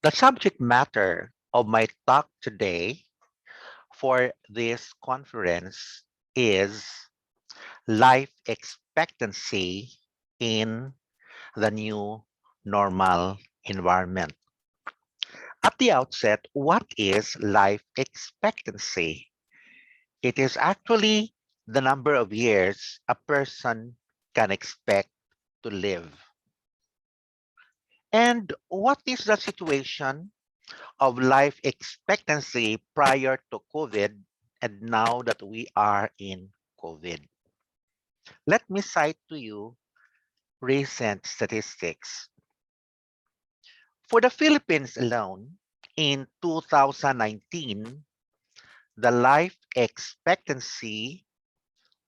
The subject matter of my talk today for this conference is life expectancy in the new normal environment. At the outset, what is life expectancy? It is actually the number of years a person can expect to live. And what is the situation of life expectancy prior to COVID and now that we are in COVID? Let me cite to you recent statistics. For the Philippines alone, in 2019, the life expectancy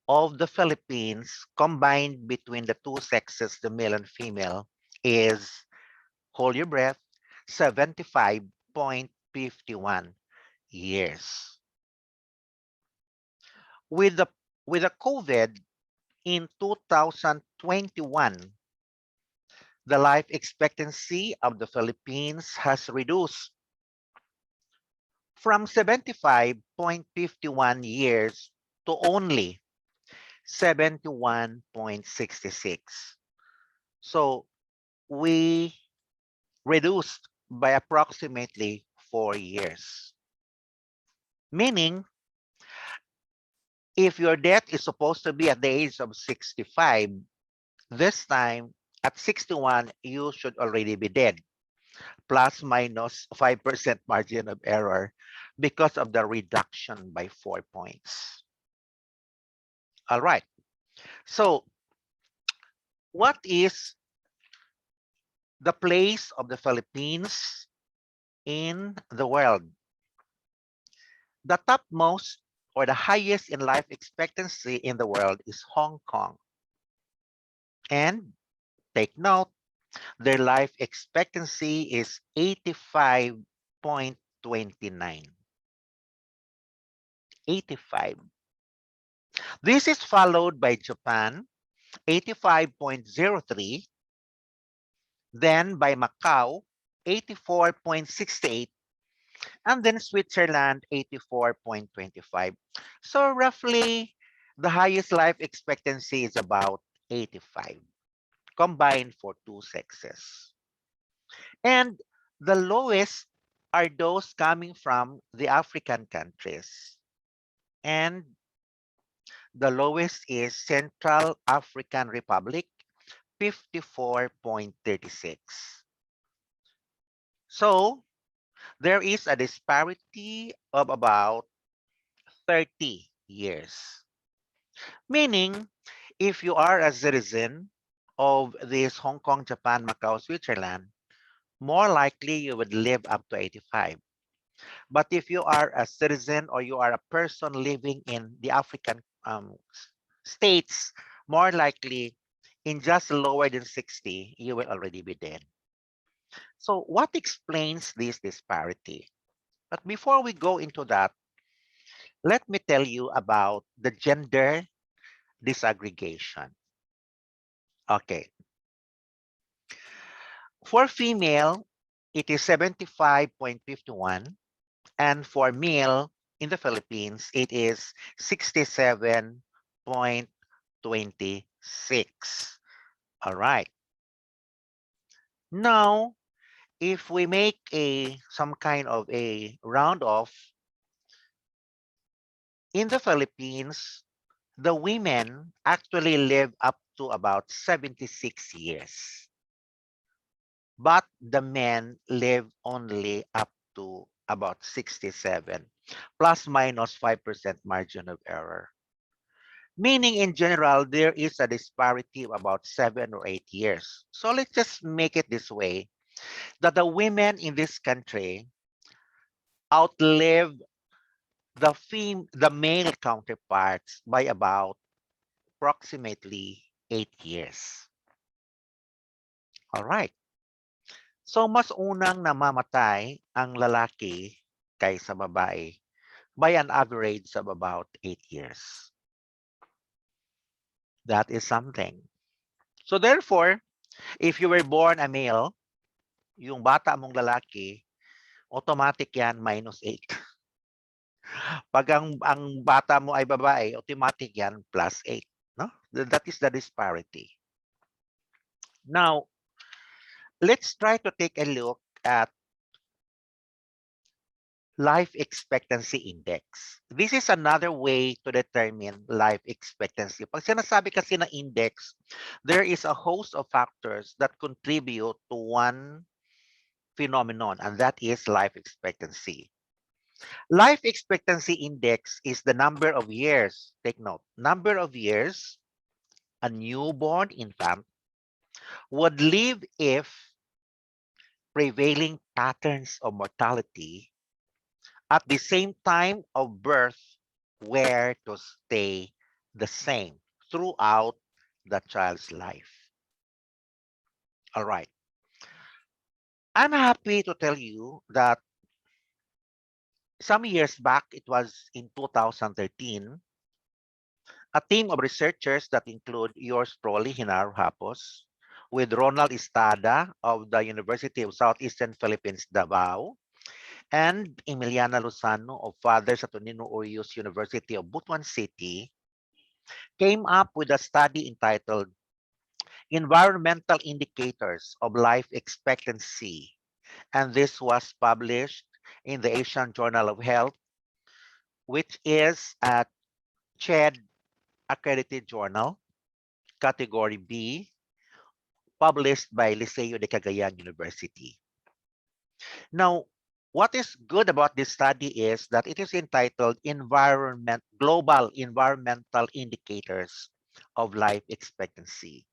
of the Philippines combined between the two sexes, the male and female, is, hold your breath, 75.51 years. With the COVID in 2021, the life expectancy of the Philippines has reduced from 75.51 years to only 71.66. So we reduced by approximately 4 years. Meaning, if your death is supposed to be at the age of 65, this time at 61, you should already be dead, plus minus 5% margin of error because of the reduction by 4 points. All right. So what is the place of the Philippines in the world? The topmost or the highest in life expectancy in the world is Hong Kong. And take note, their life expectancy is 85.29. 85. This is followed by Japan, 85.03. Then by Macau, 84.68. And then Switzerland, 84.25. So roughly, the highest life expectancy is about 85, combined for two sexes. And the lowest are those coming from the African countries. And the lowest is Central African Republic, 54.36. So there is a disparity of about 30 years. Meaning, if you are a citizen of this Hong Kong, Japan, Macau, Switzerland, more likely you would live up to 85. But if you are a citizen or you are a person living in the African states, more likely in just lower than 60, you will already be dead. So what explains this disparity? But before we go into that, let me tell you about the gender disaggregation. Okay. For female, it is 75.51. And for male in the Philippines, it is 67.26. All right. Now, if we make some kind of a round off, in the Philippines, the women actually live up to about 76 years. But the men live only up to about 67, plus minus 5% margin of error. Meaning in general, there is a disparity of about 7 or 8 years. So let's just make it this way, that the women in this country outlive the male counterparts by about approximately 8 years. All right. So mas unang namamatay ang lalaki kaysa babae by an average of about 8 years. That is something. So therefore, if you were born a male, yung bata mong lalaki, automatic yan -8. Pag ang bata mo ay babae, automatic yan +8. No? That is the disparity. Now, let's try to take a look at life expectancy index. This is another way to determine life expectancy. Pag sinasabi kasi na index, there is a host of factors that contribute to one phenomenon, and that is life expectancy. Life expectancy index is the number of years, take note, number of years a newborn infant would live if prevailing patterns of mortality at the same time of birth were to stay the same throughout the child's life. All right. I'm happy to tell you that some years back, it was in 2013, a team of researchers that include yours truly, Hinaro Hapos, with Ronald Estada of the University of Southeastern Philippines, Davao, and Emiliana Lozano of Father Saturnino Urios University of Butuan City, came up with a study entitled Environmental Indicators of Life Expectancy. And this was published in the Asian Journal of Health, which is a CHED accredited journal, category B, published by Liceo de Cagayan University. Now, what is good about this study is that it is entitled Global Environmental Indicators of Life Expectancy.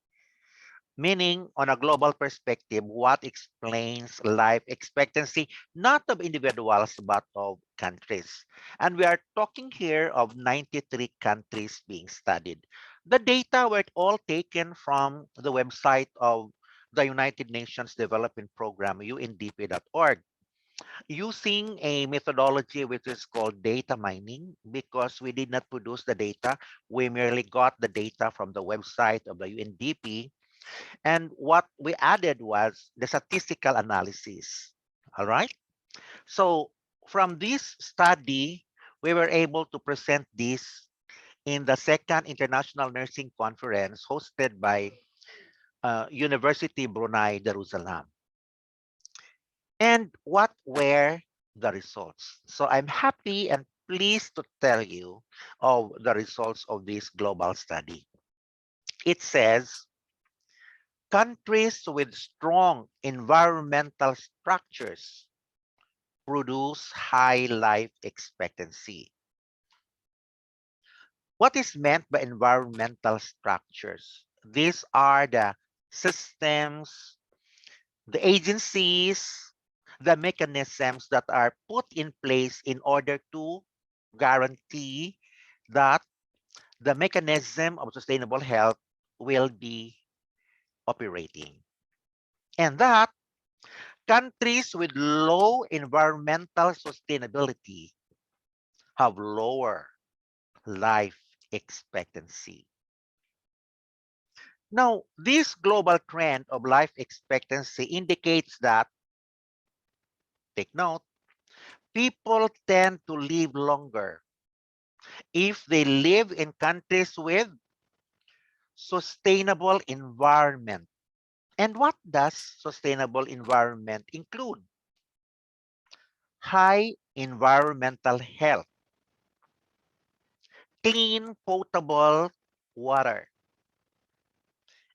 Meaning, on a global perspective, what explains life expectancy, not of individuals, but of countries. And we are talking here of 93 countries being studied. The data were all taken from the website of the United Nations Development Program, UNDP.org, using a methodology which is called data mining, because we did not produce the data. We merely got the data from the website of the UNDP. And what we added was the statistical analysis. All right. So from this study, we were able to present this in the second International Nursing Conference hosted by University Brunei Darussalam. And what were the results? So I'm happy and pleased to tell you of the results of this global study. It says countries with strong environmental structures produce high life expectancy. What is meant by environmental structures? These are the systems, the agencies, the mechanisms that are put in place in order to guarantee that the mechanism of sustainable health will be operating. And that countries with low environmental sustainability have lower life expectancy. Now, this global trend of life expectancy indicates that, take note, people tend to live longer if they live in countries with sustainable environment. And what does sustainable environment include? High environmental health, clean potable water,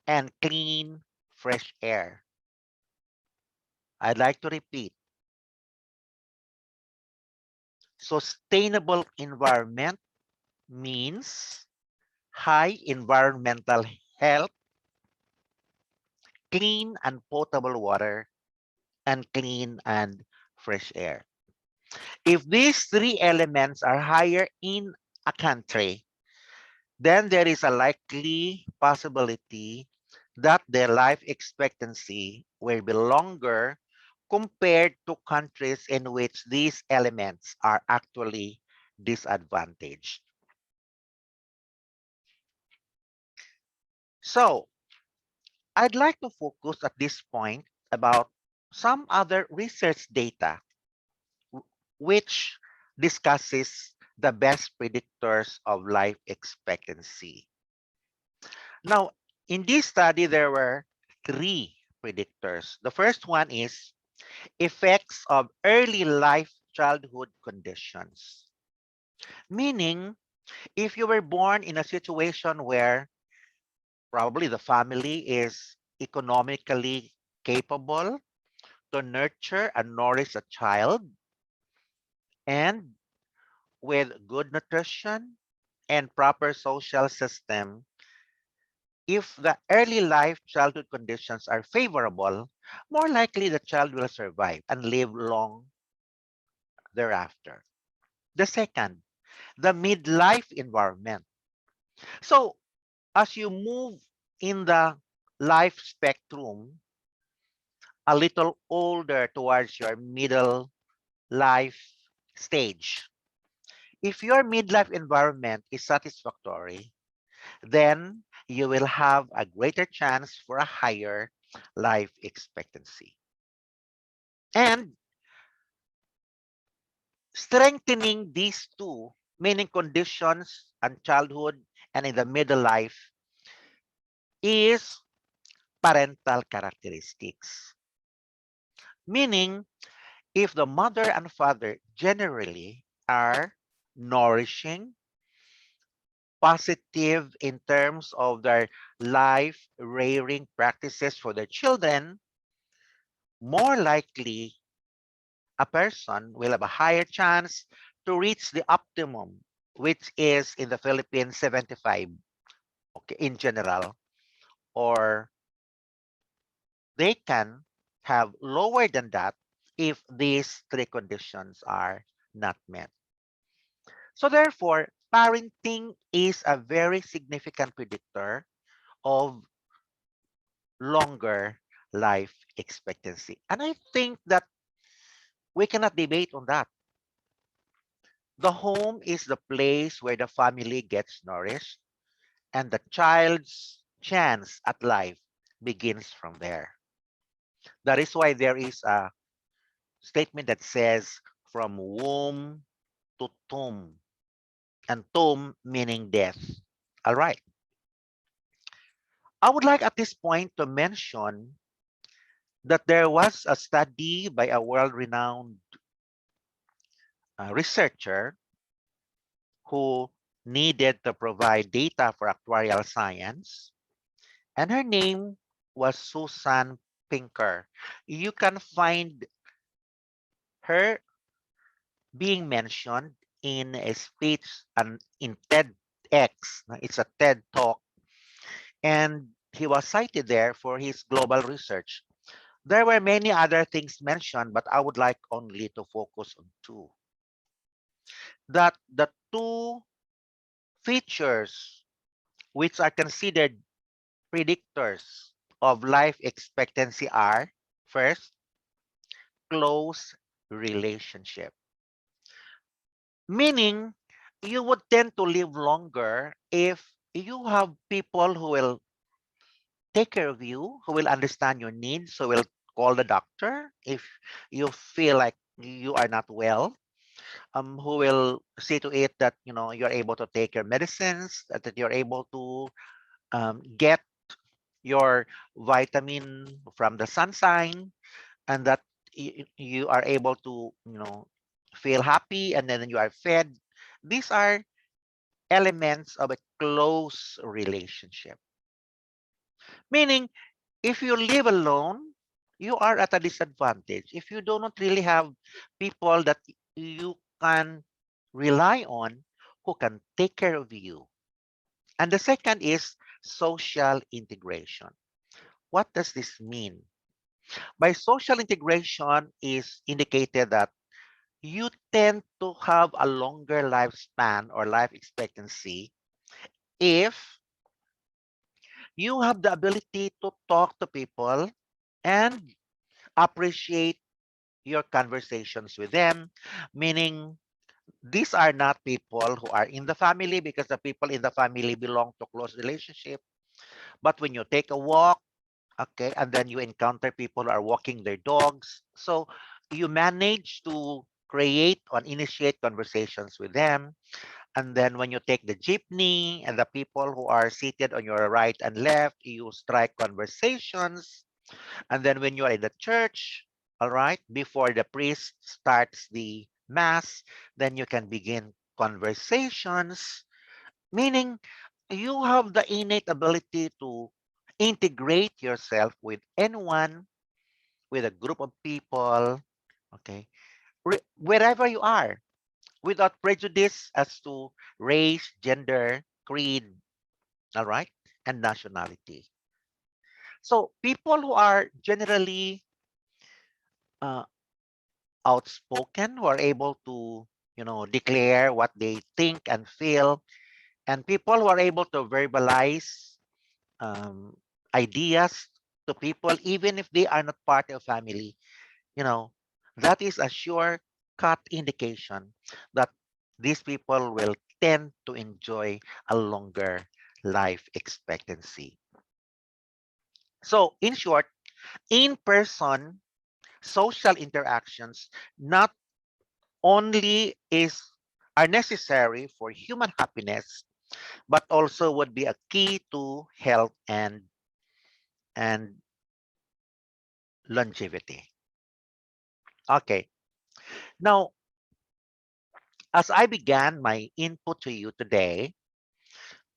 and clean fresh air. I'd like to repeat, sustainable environment means high environmental health, clean and potable water, and clean and fresh air. If these three elements are higher in a country, then there is a likely possibility that their life expectancy will be longer compared to countries in which these elements are actually disadvantaged. So, I'd like to focus at this point about some other research data which discusses the best predictors of life expectancy. Now, in this study, there were three predictors. The first one is effects of early life childhood conditions, meaning if you were born in a situation where probably the family is economically capable to nurture and nourish a child and with good nutrition and proper social system, if the early life childhood conditions are favorable, more likely the child will survive and live long thereafter. The second, the midlife environment. So as you move in the life spectrum, a little older towards your middle life stage, if your midlife environment is satisfactory, then you will have a greater chance for a higher life expectancy. And strengthening these two, meaning conditions and childhood and in the middle life, is parental characteristics. Meaning, if the mother and father generally are nourishing, positive in terms of their life rearing practices for their children, more likely a person will have a higher chance to reach the optimum, which is in the Philippines 75, okay, in general, or they can have lower than that if these three conditions are not met. So therefore, parenting is a very significant predictor of longer life expectancy. And I think that we cannot debate on that. The home is the place where the family gets nourished and the child's chance at life begins from there. That is why there is a statement that says from womb to tomb, and tomb meaning death. All right. I would like at this point to mention that there was a study by a world-renowned researcher who needed to provide data for actuarial science, and her name was Susan Pinker. You can find her being mentioned in a speech and in TEDx. It's a TED talk, and he was cited there for his global research. There were many other things mentioned, but I would like only to focus on two. That the two features which are considered predictors of life expectancy are first, close relationship. Meaning, you would tend to live longer if you have people who will take care of you, who will understand your needs, who will call the doctor if you feel like you are not well, who will see to it that you're able to take your medicines, that you're able to get your vitamin from the sunshine, and that you are able to feel happy, and then you are fed. These are elements of a close relationship, meaning if you live alone, you are at a disadvantage if you do not really have people that you can rely on who can take care of you. And the second is social integration. What does this mean? By social integration is indicated that you tend to have a longer lifespan or life expectancy if you have the ability to talk to people and appreciate your conversations with them, meaning these are not people who are in the family because the people in the family belong to close relationship. But when you take a walk, okay, and then you encounter people who are walking their dogs, so you manage to create or initiate conversations with them. And then when you take the jeepney and the people who are seated on your right and left, you strike conversations. And then when you are in the church, all right, before the priest starts the mass, then you can begin conversations, meaning you have the innate ability to integrate yourself with anyone, with a group of people, okay, wherever you are, without prejudice as to race, gender, creed, all right, and nationality. So people who are generally uh, outspoken, who are able to, declare what they think and feel, and people who are able to verbalize um, ideas to people, even if they are not part of family, you know, that is a sure cut indication that these people will tend to enjoy a longer life expectancy. So, in short, in person social interactions not only are necessary for human happiness, but also would be a key to health and longevity. Okay. Now, as I began my input to you today,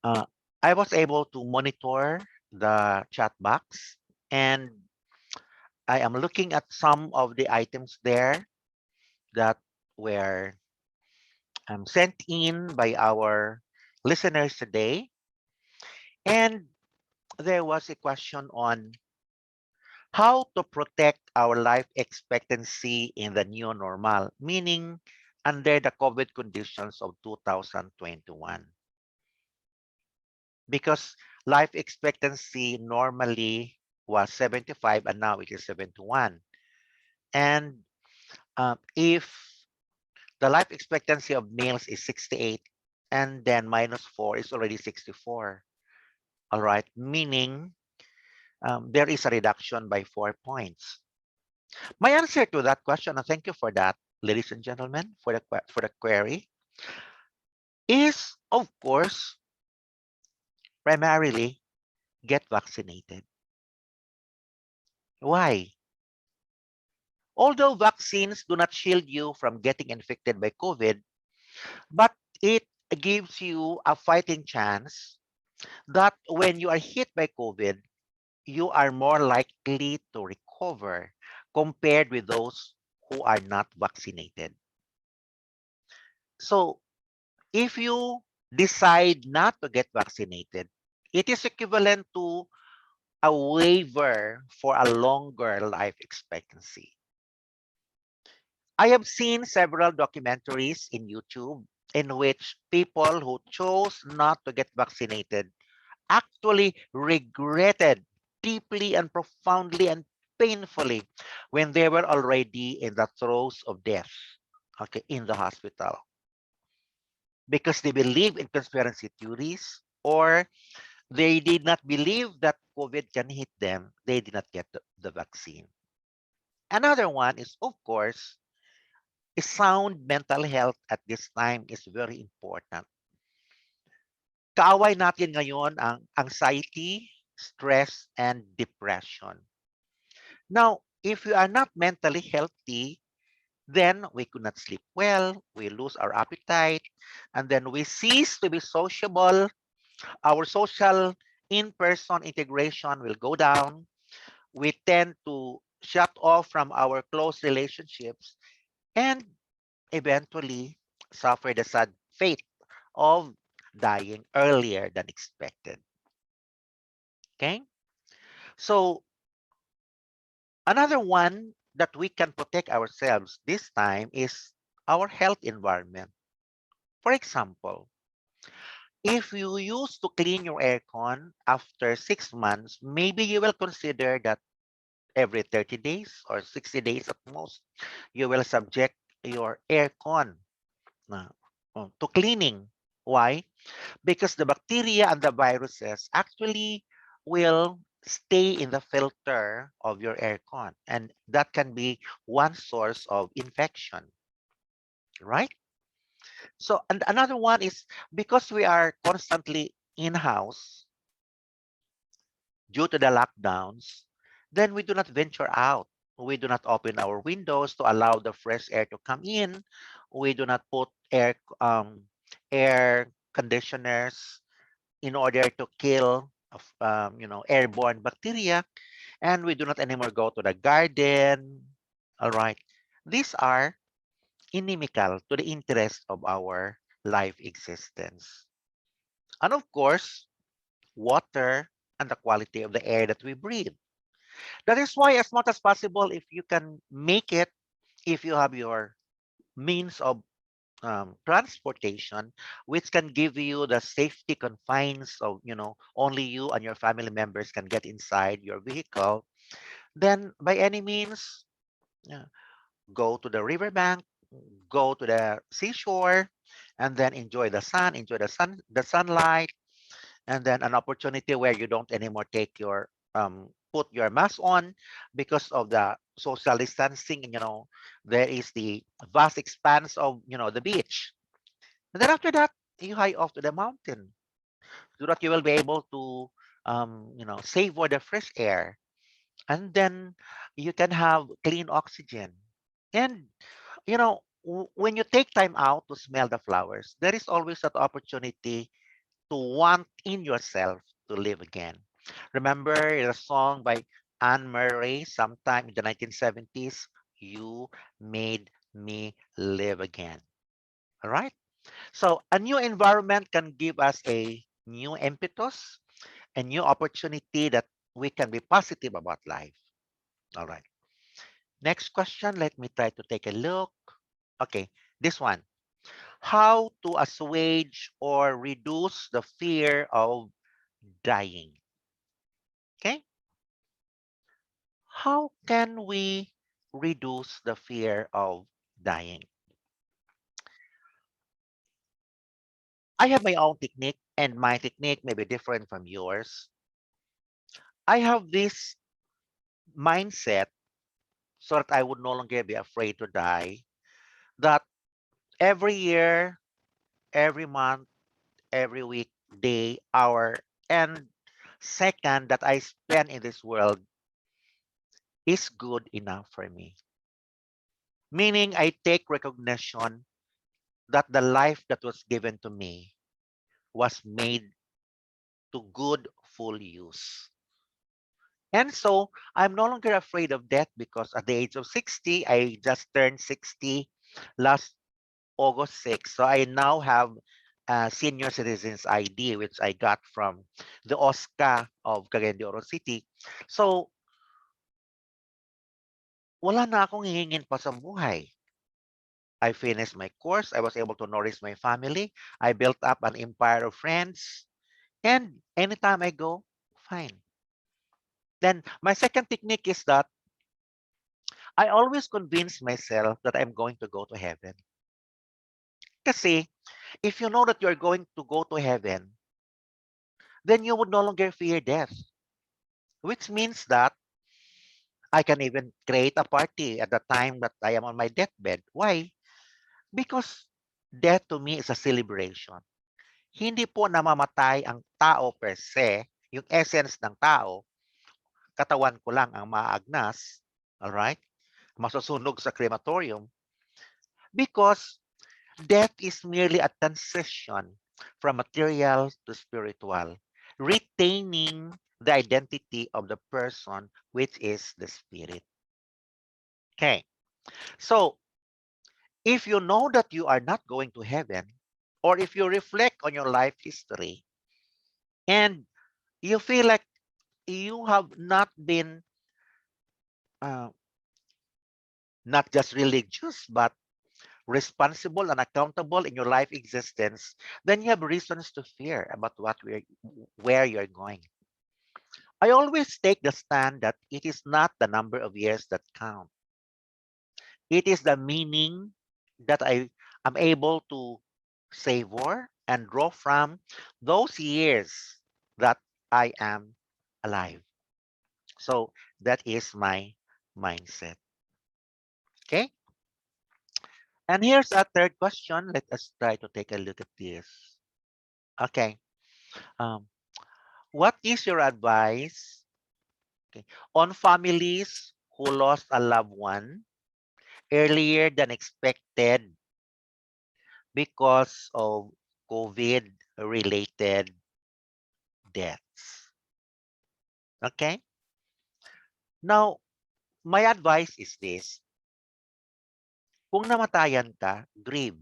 uh, I was able to monitor the chat box, and I am looking at some of the items there that were sent in by our listeners today. And there was a question on how to protect our life expectancy in the new normal, meaning under the COVID conditions of 2021. Because life expectancy normally was 75 and now it is 71. And if the life expectancy of males is 68 and then -4 is already 64, all right, meaning there is a reduction by 4 points. My answer to that question, and thank you for that, ladies and gentlemen, for the query, is of course primarily get vaccinated. Why? Although vaccines do not shield you from getting infected by COVID, but it gives you a fighting chance that when you are hit by COVID, you are more likely to recover compared with those who are not vaccinated. So if you decide not to get vaccinated, it is equivalent to a waiver for a longer life expectancy. I have seen several documentaries in YouTube in which people who chose not to get vaccinated actually regretted deeply and profoundly and painfully when they were already in the throes of death, okay, in the hospital, because they believe in conspiracy theories, or they did not believe that COVID can hit them. They did not get the vaccine. Another one is, of course, sound mental health at this time is very important. Kaaway natin ngayon ang anxiety, stress, and depression. Now, if we are not mentally healthy, then we could not sleep well, we lose our appetite, and then we cease to be sociable. Our social in-person integration will go down. We tend to shut off from our close relationships and eventually suffer the sad fate of dying earlier than expected. Okay? So, another one that we can protect ourselves this time is our health environment. For example, if you used to clean your aircon after 6 months, maybe you will consider that every 30 days or 60 days at most, you will subject your aircon uh, to cleaning. Why? Because the bacteria and the viruses actually will stay in the filter of your aircon, and that can be one source of infection. right? So, and another one is because we are constantly in-house due to the lockdowns, then we do not venture out. We do not open our windows to allow the fresh air to come in. We do not put air conditioners in order to kill airborne bacteria, and we do not anymore go to the garden. All right, these are inimical to the interest of our life existence. And of course, water and the quality of the air that we breathe. That is why, as much as possible, if you can make it, if you have your means of transportation, which can give you the safety confines of, only you and your family members can get inside your vehicle, then by any means, yeah, go to the riverbank, go to the seashore, and then enjoy the sunlight, and then an opportunity where you don't anymore take your put your mask on because of the social distancing, and there is the vast expanse of the beach, and then after that you hike off to the mountain so that you will be able to savor the fresh air, and then you can have clean oxygen. And when you take time out to smell the flowers, there is always that opportunity to want in yourself to live again. Remember a song by Anne Murray sometime in the 1970s? You made me live again. All right. So a new environment can give us a new impetus, a new opportunity that we can be positive about life. All right. Next question. Let me try to take a look. Okay. This one. How to assuage or reduce the fear of dying? Okay. How can we reduce the fear of dying? I have my own technique, and my technique may be different from yours. I have this mindset so that I would no longer be afraid to die, that every year, every month, every week, day, hour, and second that I spend in this world is good enough for me. Meaning, I take recognition that the life that was given to me was made to good, full use. And so I'm no longer afraid of death because at the age of 60, I just turned 60 last August 6th. So I now have a senior citizens ID, which I got from the OSCA of Cagayan de Oro City. So wala na akong hihingin pa sa buhay. I finished my course. I was able to nourish my family. I built up an empire of friends. And anytime I go, fine. Then my second technique is that I always convince myself that I'm going to go to heaven. Kasi if you know that you're going to go to heaven, then you would no longer fear death, which means that I can even create a party at the time that I am on my deathbed. Why? Because death to me is a celebration. Hindi po namamatay ang tao per se, yung essence ng tao, katawan ko lang ang maagnas, alright? Masusunog sa crematorium, because death is merely a transition from material to spiritual, retaining the identity of the person, which is the spirit. Okay, so if you know that you are not going to heaven, or if you reflect on your life history and you feel like you have not been uh, not just religious, but responsible and accountable in your life existence, then you have reasons to fear about where you're going. I always take the stand that it is not the number of years that count. It is the meaning that I am able to savor and draw from those years that I am alive. So that is my mindset. Okay. And here's a third question. Let us try to take a look at this. Okay. Um, what is your advice, okay, on families who lost a loved one earlier than expected because of COVID-related deaths? Okay. Now, my advice is this. Kung namatayan ka, grieve.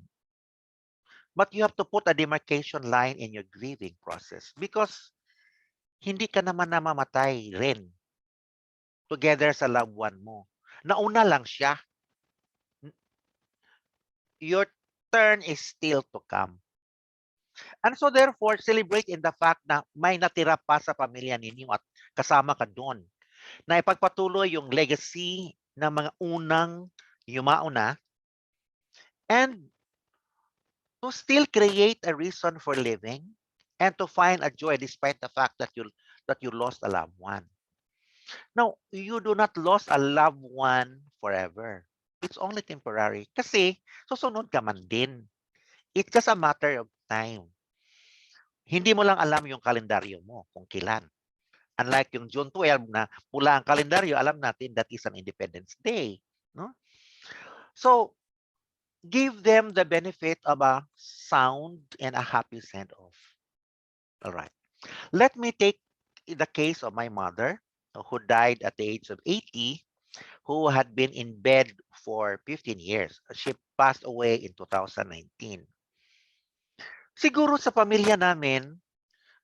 But you have to put a demarcation line in your grieving process because hindi ka naman namamatay rin together sa loved one mo. Nauna lang siya. Your turn is still to come. And so therefore, celebrate in the fact na may natira pa sa pamilya ninyo at kasama ka doon. Na ipagpatuloy yung legacy ng mga unang yumauna and to still create a reason for living and to find a joy despite the fact that you lost a loved one. Now, you do not lose a loved one forever. It's only temporary. Kasi susunod ka man din. It's just a matter of time. Hindi mo lang alam yung kalendaryo mo kung kailan. Unlike yung June 12 na pula ang kalendaryo, alam natin that is an Independence Day. No? So, give them the benefit of a sound and a happy send-off. All right. Let me take the case of my mother who died at the age of 80, who had been in bed for 15 years. She passed away in 2019. Siguro sa pamilya namin,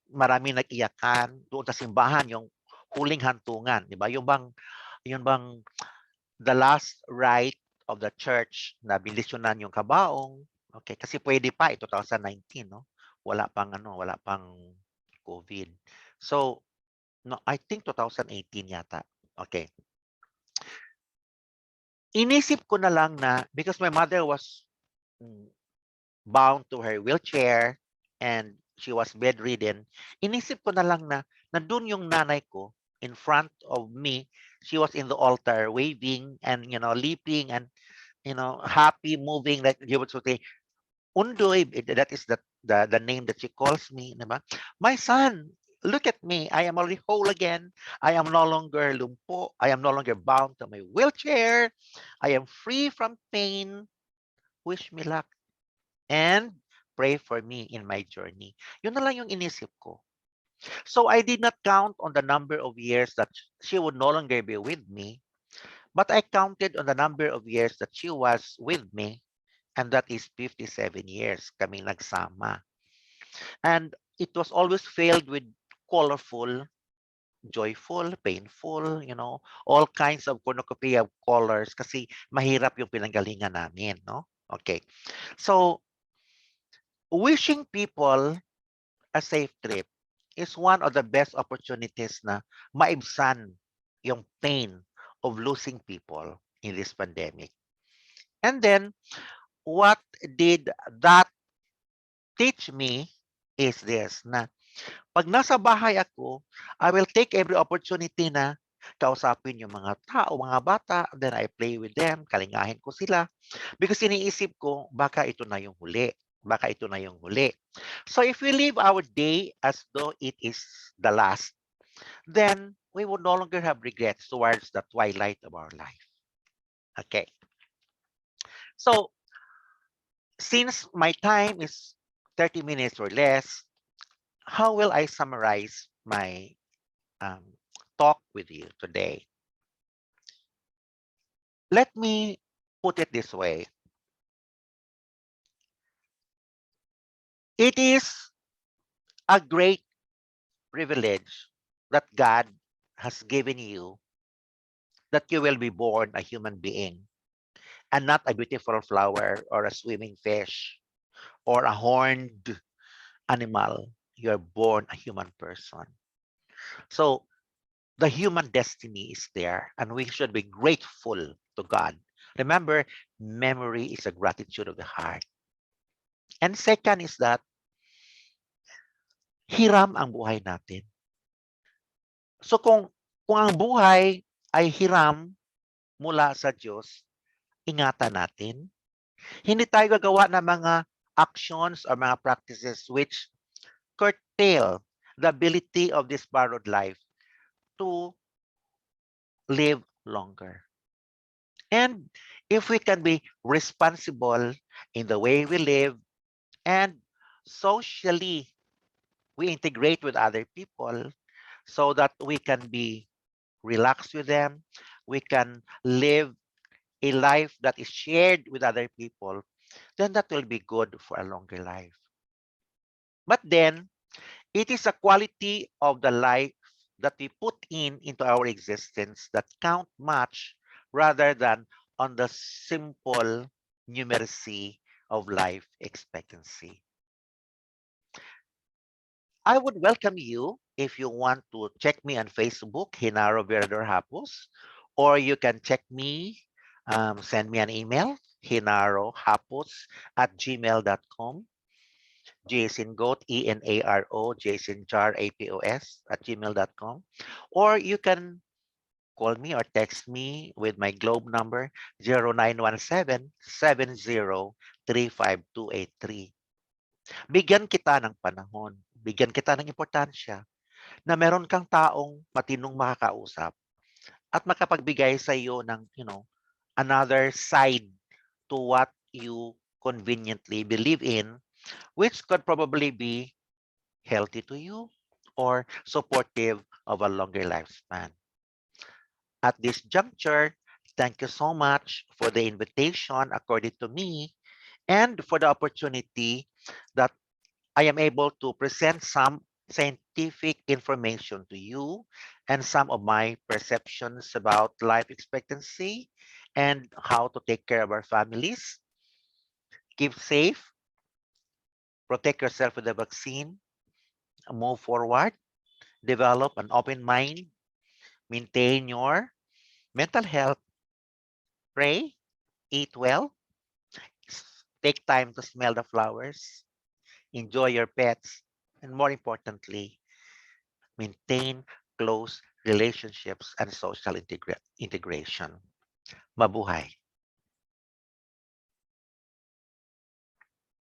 maraming nag-iyakan doon sa simbahan, yung huling hantungan, di ba? Yung bang the last rite of the church na binisyonan yung kabaong. Okay, kasi pwede pa 2019, no? Wala pang COVID. So, no, I think 2018 yata. Okay. Inisip ko na lang na because my mother was mm, bound to her wheelchair and she was bedridden, inisip ko na lang na nandun yung nanay ko in front of me. She was in the altar waving and, leaping and, happy, moving like you would say, Undoy, that is the name that she calls me. Diba? My son, look at me. I am already whole again. I am no longer lumpo. I am no longer bound to my wheelchair. I am free from pain. Wish me luck. And pray for me in my journey. Yun na lang yung inisip ko. So I did not count on the number of years that she would no longer be with me, but I counted on the number of years that she was with me, and that is 57 years kami nagsama. And it was always filled with colorful, joyful, painful, all kinds of cornucopia of colors kasi mahirap yung pinanggalingan namin, no? Okay. So, wishing people a safe trip is one of the best opportunities na maibsan yung pain of losing people in this pandemic. And then, what did that teach me is this, na pag nasa bahay ako, I will take every opportunity na kausapin yung mga tao, mga bata, then I play with them, kalingahin ko sila. Because iniisip ko, baka ito na yung huli. Baka ito na yung huli. So if we live our day as though it is the last, then we would no longer have regrets towards the twilight of our life. Okay. So since my time is 30 minutes or less, how will I summarize my um, talk with you today? Let me put it this way. It is a great privilege that God has given you that you will be born a human being and not a beautiful flower or a swimming fish or a horned animal. You're born a human person. So the human destiny is there, and we should be grateful to God. Remember, memory is a gratitude of the heart. And second is that hiram ang buhay natin. So kung ang buhay ay hiram mula sa Diyos, ingatan natin, Hindi tayo gagawa ng mga actions or mga practices which curtail the ability of this borrowed life to live longer. And if we can be responsible in the way we live and socially we integrate with other people so that we can be relaxed with them, we can live a life that is shared with other people, then that will be good for a longer life. But then, it is a quality of the life that we put into our existence that count much rather than on the simple numeracy of life expectancy. I would welcome you if you want to check me on Facebook, Hinaro Verador Hapus, or you can check me, send me an email, hinarohapus@gmail.com, J is in goat, ENARO, J is in jar, APOS @gmail.com, or you can call me or text me with my Globe number 0917-70-35283. Bigyan kita ng panahon, bigyan kita ng importansya na meron kang taong matinong makakausap at makapagbigay sa iyo ng, another side to what you conveniently believe in, which could probably be healthy to you or supportive of a longer lifespan. At this juncture, thank you so much for the invitation according to me and for the opportunity that I am able to present some scientific information to you and some of my perceptions about life expectancy and how to take care of our families. Keep safe, protect yourself with the vaccine, move forward, develop an open mind, maintain your mental health, pray, eat well, take time to smell the flowers, enjoy your pets, and more importantly, maintain close relationships and social integration. Mabuhay!